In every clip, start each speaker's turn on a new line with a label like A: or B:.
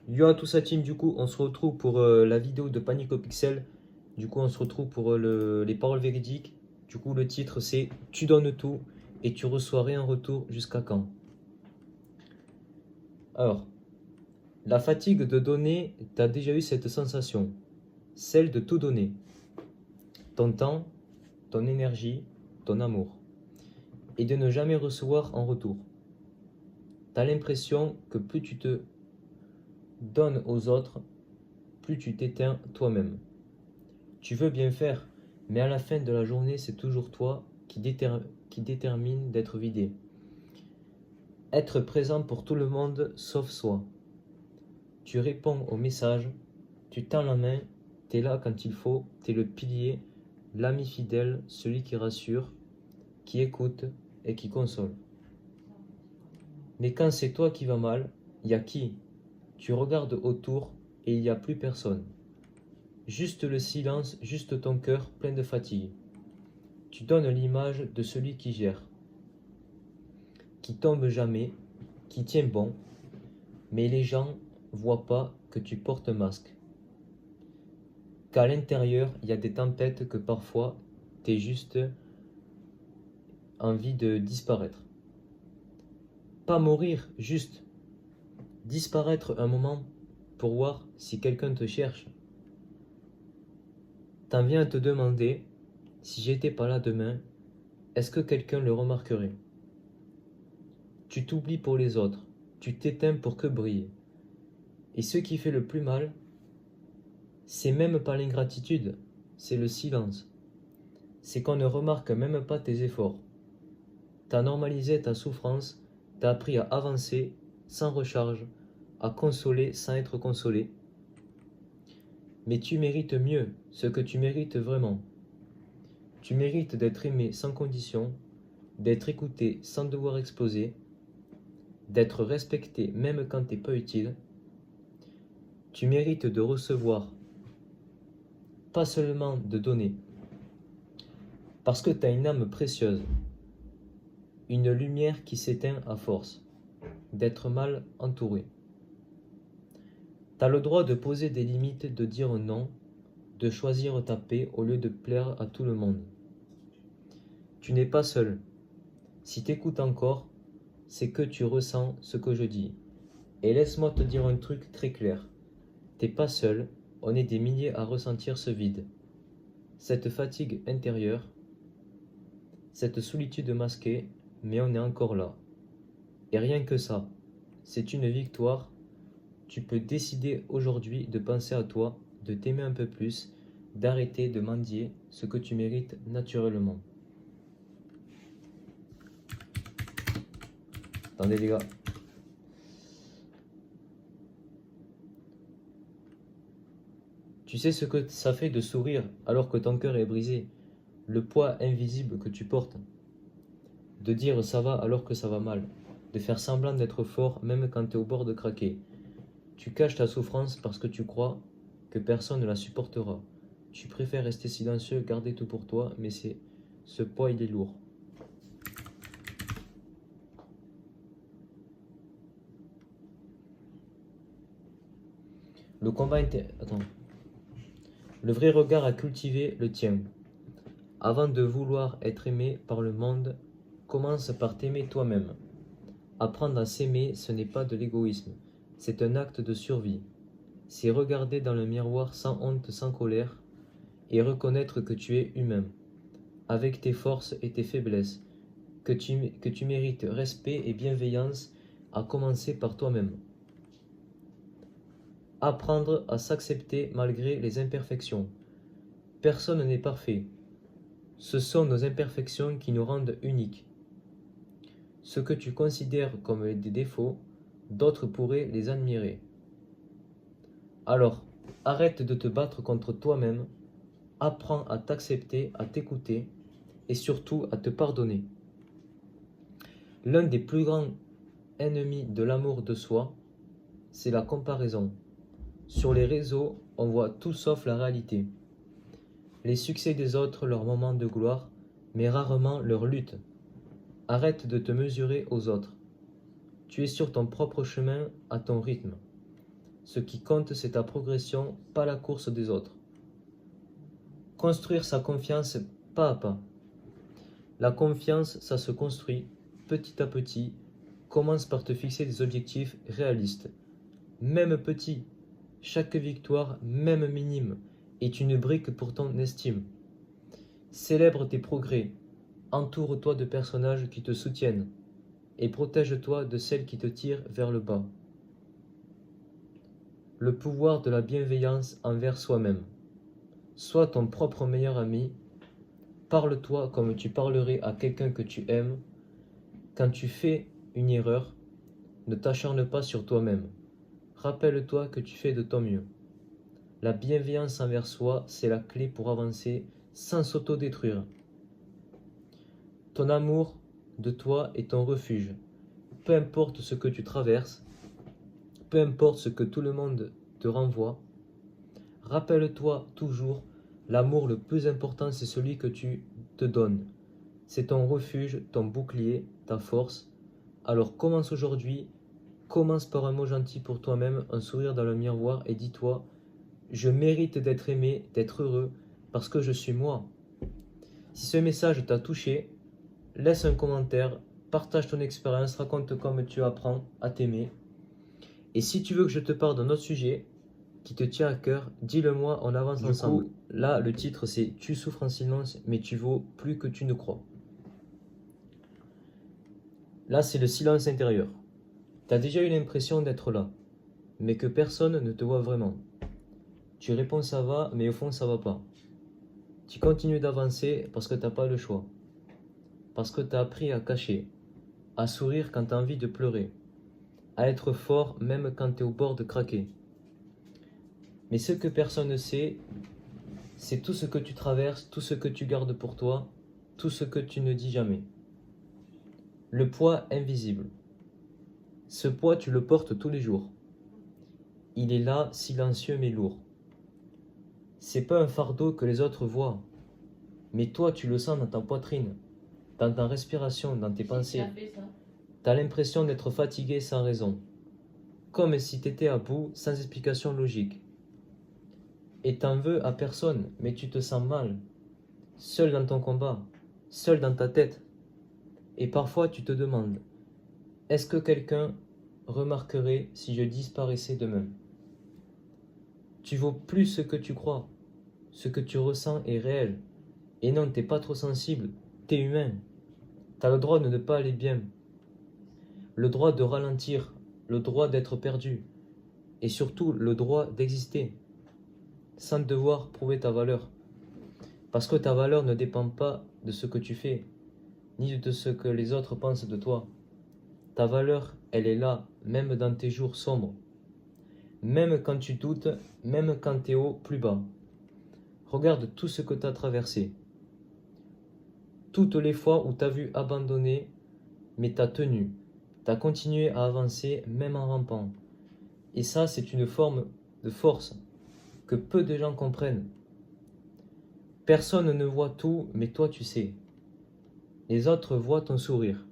A: Yo à tout ça team, du coup on se retrouve pour la vidéo de Panic au Pixel. Du coup on se retrouve pour les paroles véridiques. Du coup le titre c'est Tu donnes tout et tu reçois rien en retour jusqu'à quand? Alors, la fatigue de donner, t'as déjà eu cette sensation, celle de tout donner. Ton temps, ton énergie, ton amour. Et de ne jamais recevoir en retour. T'as l'impression que plus tu te donnes aux autres, plus tu t'éteins toi-même. Tu veux bien faire, mais à la fin de la journée, c'est toujours toi qui détermine d'être vidé. Être présent pour tout le monde sauf soi. Tu réponds aux messages, tu tends la main, t'es là quand il faut, t'es le pilier, l'ami fidèle, celui qui rassure, qui écoute et qui console. Mais quand c'est toi qui vas mal, y a qui? Tu regardes autour et il n'y a plus personne. Juste le silence, juste ton cœur plein de fatigue. Tu donnes l'image de celui qui gère, qui tombe jamais, qui tient bon, mais les gens voient pas que tu portes un masque. Qu'à l'intérieur, il y a des tempêtes que parfois, t'es juste envie de disparaître. Pas mourir, juste disparaître un moment pour voir si quelqu'un te cherche. T'en viens à te demander, si j'étais pas là demain, est-ce que quelqu'un le remarquerait? Tu t'oublies pour les autres, tu t'éteins pour que brille. Et ce qui fait le plus mal, c'est même pas l'ingratitude, c'est le silence. C'est qu'on ne remarque même pas tes efforts. T'as normalisé ta souffrance, t'as appris à avancer sans recharge, à consoler sans être consolé. Mais tu mérites mieux, ce que tu mérites vraiment. Tu mérites d'être aimé sans condition, d'être écouté sans devoir exploser, d'être respecté même quand t'es pas utile. Tu mérites de recevoir, pas seulement de donner. Parce que t'as une âme précieuse, une lumière qui s'éteint à force d'être mal entouré. T'as le droit de poser des limites, de dire non, de choisir ta paix au lieu de plaire à tout le monde. Tu n'es pas seul. Si t'écoutes encore, c'est que tu ressens ce que je dis. Et laisse-moi te dire un truc très clair. T'es pas seul, on est des milliers à ressentir ce vide. Cette fatigue intérieure, cette solitude masquée, mais on est encore là. Et rien que ça, c'est une victoire. Tu peux décider aujourd'hui de penser à toi, de t'aimer un peu plus, d'arrêter de mendier ce que tu mérites naturellement. Attendez les gars. Tu sais ce que ça fait de sourire alors que ton cœur est brisé, le poids invisible que tu portes, de dire ça va alors que ça va mal, de faire semblant d'être fort même quand tu es au bord de craquer. Tu caches ta souffrance parce que tu crois que personne ne la supportera. Tu préfères rester silencieux, garder tout pour toi, mais ce poids il est lourd. Le combat Attends. Le vrai regard à cultiver le tien. Avant de vouloir être aimé par le monde, commence par t'aimer toi-même. Apprendre à s'aimer, ce n'est pas de l'égoïsme, c'est un acte de survie. C'est regarder dans le miroir sans honte, sans colère, et reconnaître que tu es humain, avec tes forces et tes faiblesses, que tu mérites respect et bienveillance, à commencer par toi-même. Apprendre à s'accepter malgré les imperfections. Personne n'est parfait. Ce sont nos imperfections qui nous rendent uniques. Ce que tu considères comme des défauts, d'autres pourraient les admirer. Alors, arrête de te battre contre toi-même, apprends à t'accepter, à t'écouter et surtout à te pardonner. L'un des plus grands ennemis de l'amour de soi, c'est la comparaison. Sur les réseaux, on voit tout sauf la réalité. Les succès des autres, leurs moments de gloire, mais rarement leur lutte. Arrête de te mesurer aux autres. Tu es sur ton propre chemin, à ton rythme. Ce qui compte, c'est ta progression, pas la course des autres. Construire sa confiance pas à pas. La confiance, ça se construit petit à petit. Commence par te fixer des objectifs réalistes. Même petit, chaque victoire, même minime, est une brique pour ton estime. Célèbre tes progrès. Entoure-toi de personnages qui te soutiennent et protège-toi de celles qui te tirent vers le bas. Le pouvoir de la bienveillance envers soi-même. Sois ton propre meilleur ami. Parle-toi comme tu parlerais à quelqu'un que tu aimes. Quand tu fais une erreur, ne t'acharne pas sur toi-même. Rappelle-toi que tu fais de ton mieux. La bienveillance envers soi, c'est la clé pour avancer sans s'autodétruire. Ton amour de toi est ton refuge. Peu importe ce que tu traverses, peu importe ce que tout le monde te renvoie, rappelle-toi toujours, l'amour le plus important, c'est celui que tu te donnes. C'est ton refuge, ton bouclier, ta force. Alors commence aujourd'hui, commence par un mot gentil pour toi-même, un sourire dans le miroir et dis-toi, je mérite d'être aimé, d'être heureux, parce que je suis moi. Si ce message t'a touché, laisse un commentaire, partage ton expérience, raconte comment tu apprends à t'aimer. Et si tu veux que je te parle d'un autre sujet qui te tient à cœur, dis-le-moi, on avance ensemble. Là, le titre c'est « Tu souffres en silence, mais tu vaux plus que tu ne crois ». Là, c'est le silence intérieur. Tu as déjà eu l'impression d'être là, mais que personne ne te voit vraiment. Tu réponds ça va, mais au fond ça va pas. Tu continues d'avancer parce que tu n'as pas le choix. Parce que tu as appris à cacher, à sourire quand tu as envie de pleurer, à être fort même quand tu es au bord de craquer. Mais ce que personne ne sait, c'est tout ce que tu traverses, tout ce que tu gardes pour toi, tout ce que tu ne dis jamais. Le poids invisible. Ce poids, tu le portes tous les jours. Il est là, silencieux mais lourd. C'est pas un fardeau que les autres voient, mais toi, tu le sens dans ta poitrine, dans ta respiration, dans tes pensées. T'as l'impression d'être fatigué sans raison, comme si t'étais à bout, sans explication logique. Et t'en veux à personne, mais tu te sens mal, seul dans ton combat, seul dans ta tête. Et parfois tu te demandes, est-ce que quelqu'un remarquerait si je disparaissais demain? Tu vaux plus ce que tu crois, ce que tu ressens est réel. Et non, t'es pas trop sensible, t'es humain. T'as le droit de ne pas aller bien, le droit de ralentir, le droit d'être perdu, et surtout le droit d'exister, sans devoir prouver ta valeur. Parce que ta valeur ne dépend pas de ce que tu fais, ni de ce que les autres pensent de toi. Ta valeur, elle est là, même dans tes jours sombres. Même quand tu doutes, même quand t'es au plus bas. Regarde tout ce que t'as traversé. Toutes les fois où t'as vu abandonner, mais t'as tenu. T'as continué à avancer, même en rampant. Et ça, c'est une forme de force que peu de gens comprennent. Personne ne voit tout, mais toi tu sais. Les autres voient ton sourire,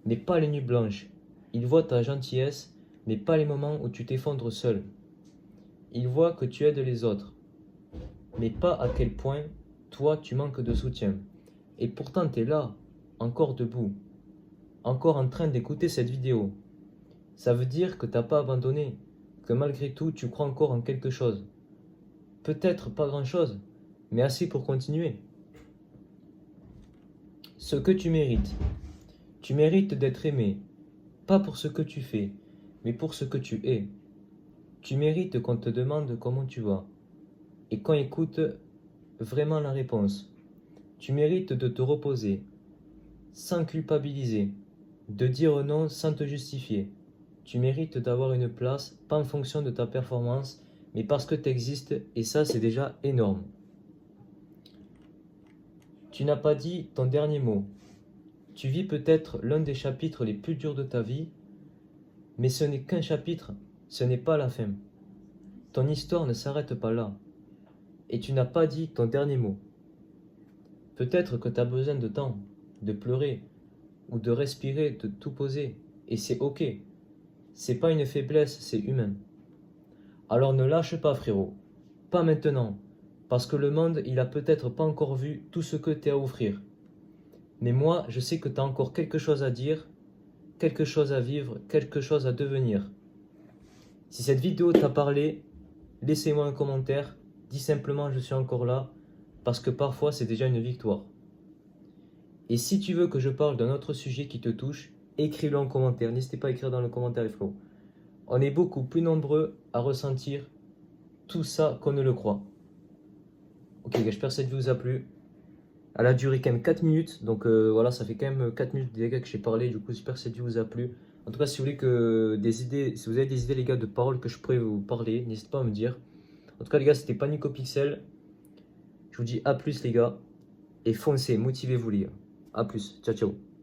A: mais pas les nuits blanches. Ils voient ta gentillesse, mais pas les moments où tu t'effondres seul. Ils voient que tu aides les autres, mais pas à quel point toi tu manques de soutien. Et pourtant tu es là, encore debout, encore en train d'écouter cette vidéo. Ça veut dire que t'as pas abandonné, que malgré tout tu crois encore en quelque chose. Peut-être pas grand-chose, mais assez pour continuer. Ce que tu mérites. Tu mérites d'être aimé, pas pour ce que tu fais, mais pour ce que tu es. Tu mérites qu'on te demande comment tu vas, et qu'on écoute vraiment la réponse. Tu mérites de te reposer, sans culpabiliser, de dire non sans te justifier. Tu mérites d'avoir une place, pas en fonction de ta performance, mais parce que tu existes, et ça c'est déjà énorme. Tu n'as pas dit ton dernier mot. Tu vis peut-être l'un des chapitres les plus durs de ta vie, mais ce n'est qu'un chapitre, ce n'est pas la fin. Ton histoire ne s'arrête pas là, et tu n'as pas dit ton dernier mot. Peut-être que tu as besoin de temps, de pleurer, ou de respirer, de tout poser, et c'est ok. C'est pas une faiblesse, c'est humain. Alors ne lâche pas, frérot. Pas maintenant. Parce que le monde, il a peut-être pas encore vu tout ce que tu as à offrir. Mais moi, je sais que tu as encore quelque chose à dire, quelque chose à vivre, quelque chose à devenir. Si cette vidéo t'a parlé, laissez-moi un commentaire. Dis simplement je suis encore là, parce que parfois c'est déjà une victoire. Et si tu veux que je parle d'un autre sujet qui te touche, écris-le en commentaire. N'hésitez pas à écrire dans le commentaire, les flots. On est beaucoup plus nombreux à ressentir tout ça qu'on ne le croit. Ok, j'espère que cette vidéo vous a plu. Elle a duré quand même 4 minutes, donc voilà, ça fait quand même 4 minutes déjà que j'ai parlé, du coup j'espère que cette vidéo vous a plu. En tout cas, si vous voulez que des idées, si vous avez des idées les gars de paroles que je pourrais vous parler, n'hésitez pas à me dire. En tout cas les gars, c'était Panico Pixel. Je vous dis à plus les gars, et foncez, motivez-vous les gars. A plus, ciao ciao.